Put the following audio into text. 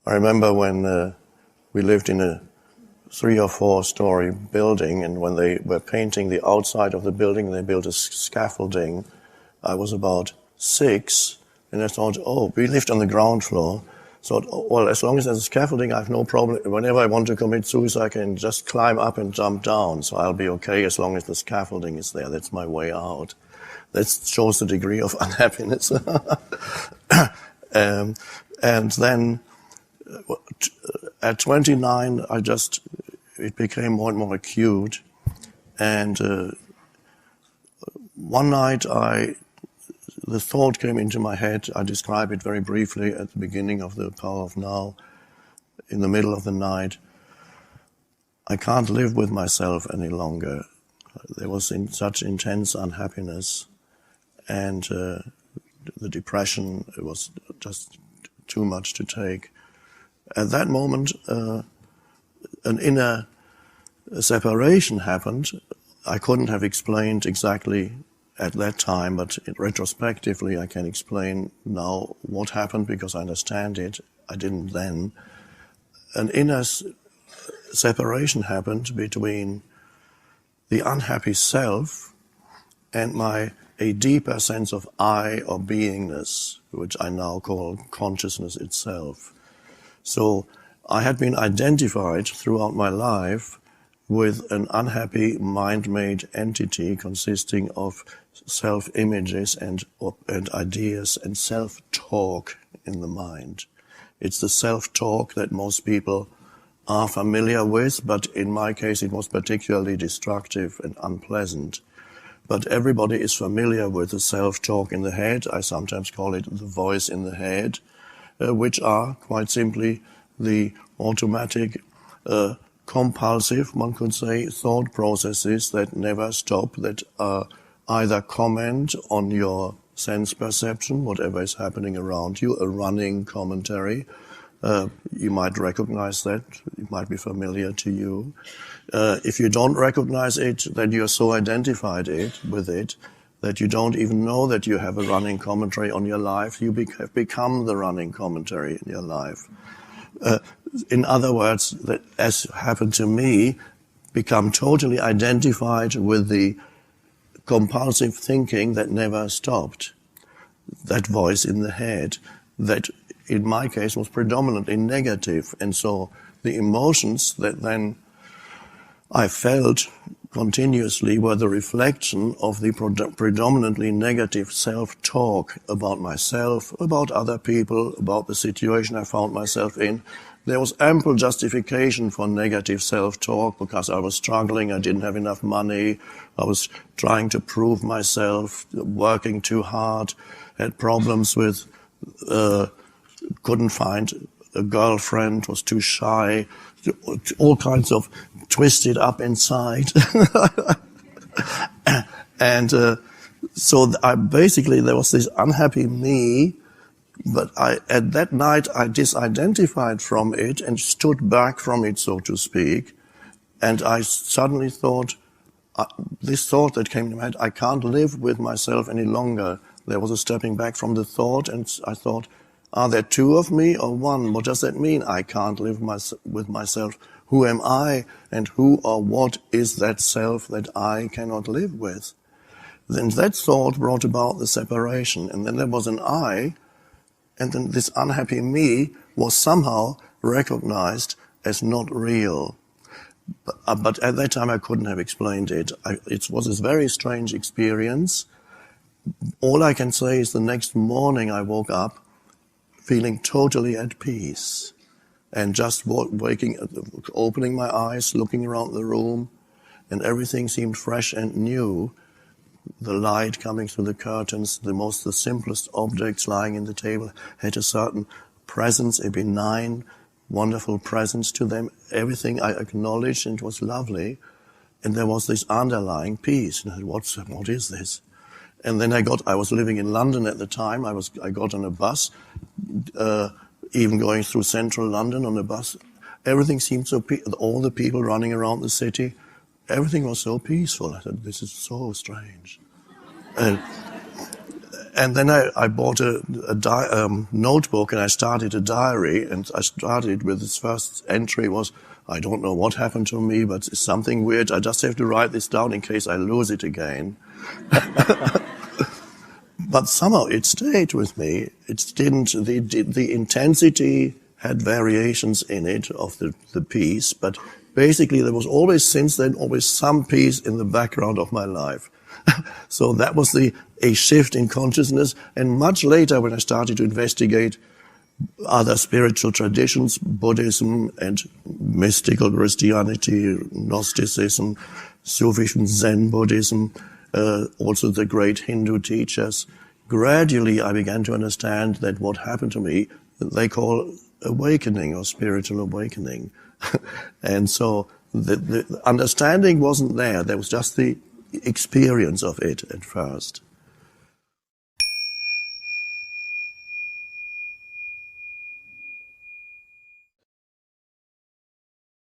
I remember when we lived in a 3 or 4 story building, and when they were painting the outside of the building, they built a scaffolding. I was about 6, and I thought, oh, we lived on the ground floor. Thought, oh, well, as long as there's a scaffolding, I have no problem. Whenever I want to commit suicide, I can just climb up and jump down. So I'll be okay as long as the scaffolding is there. That's my way out. That shows the degree of unhappiness. And then at 29, it became more and more acute. And one night the thought came into my head. I describe it very briefly at the beginning of The Power of Now, in the middle of the night. I can't live with myself any longer. There was such intense unhappiness, and the depression, it was just too much to take. At that moment, an inner separation happened. I couldn't have explained exactly at that time, but retrospectively I can explain now what happened because I understand it. I didn't then. An inner separation happened between the unhappy self and a deeper sense of I or beingness, which I now call consciousness itself. So I had been identified throughout my life with an unhappy mind-made entity consisting of self-images and ideas and self-talk in the mind. It's the self-talk that most people are familiar with, but in my case it was particularly destructive and unpleasant. But everybody is familiar with the self-talk in the head. I sometimes call it the voice in the head, which are quite simply the automatic, compulsive, one could say, thought processes that never stop, that either comment on your sense perception, whatever is happening around you, a running commentary. You might recognize that. It might be familiar to you. If you don't recognize it, then you're so identified with it that you don't even know that you have a running commentary on your life. You have become the running commentary in your life. In other words, that, as happened to me, become totally identified with the compulsive thinking that never stopped. That voice in the head that in my case was predominantly negative. And so the emotions that then I felt continuously were the reflection of the predominantly negative self-talk about myself, about other people, about the situation I found myself in. There was ample justification for negative self-talk because I was struggling, I didn't have enough money, I was trying to prove myself, working too hard, had problems with, couldn't find a girlfriend, was too shy, all kinds of twisted up inside. And so basically there was this unhappy me, but at that night I disidentified from it and stood back from it, so to speak. And I suddenly thought, this thought that came to my head, I can't live with myself any longer. There was a stepping back from the thought, and I thought, are there two of me or one? What does that mean? I can't live with myself. Who am I, and who or what is that self that I cannot live with? Then that thought brought about the separation, and then there was an I, and then this unhappy me was somehow recognized as not real. But at that time I couldn't have explained it. It was this very strange experience. All I can say is the next morning I woke up feeling totally at peace. And just opening my eyes, looking around the room, and everything seemed fresh and new. The light coming through the curtains, the simplest objects lying in the table had a certain presence, a benign, wonderful presence to them. Everything I acknowledged, and it was lovely. And there was this underlying peace. And I said, what is this? And then I was living in London at the time. I got on a bus, even going through central London on a bus. Everything seemed so all the people running around the city, everything was so peaceful. I said, this is so strange. And then I bought a notebook and I started a diary, and I started with this first entry was, I don't know what happened to me, but it's something weird. I just have to write this down in case I lose it again. But somehow it stayed with me. It didn't, the intensity had variations in it of the piece, but basically there was always, since then, always some piece in the background of my life. So that was a shift in consciousness. And much later, when I started to investigate other spiritual traditions, Buddhism and mystical Christianity, Gnosticism, Sufism, Zen Buddhism, also the great Hindu teachers, gradually I began to understand that what happened to me, they call awakening or spiritual awakening. And so the understanding wasn't there. There was just the experience of it at first.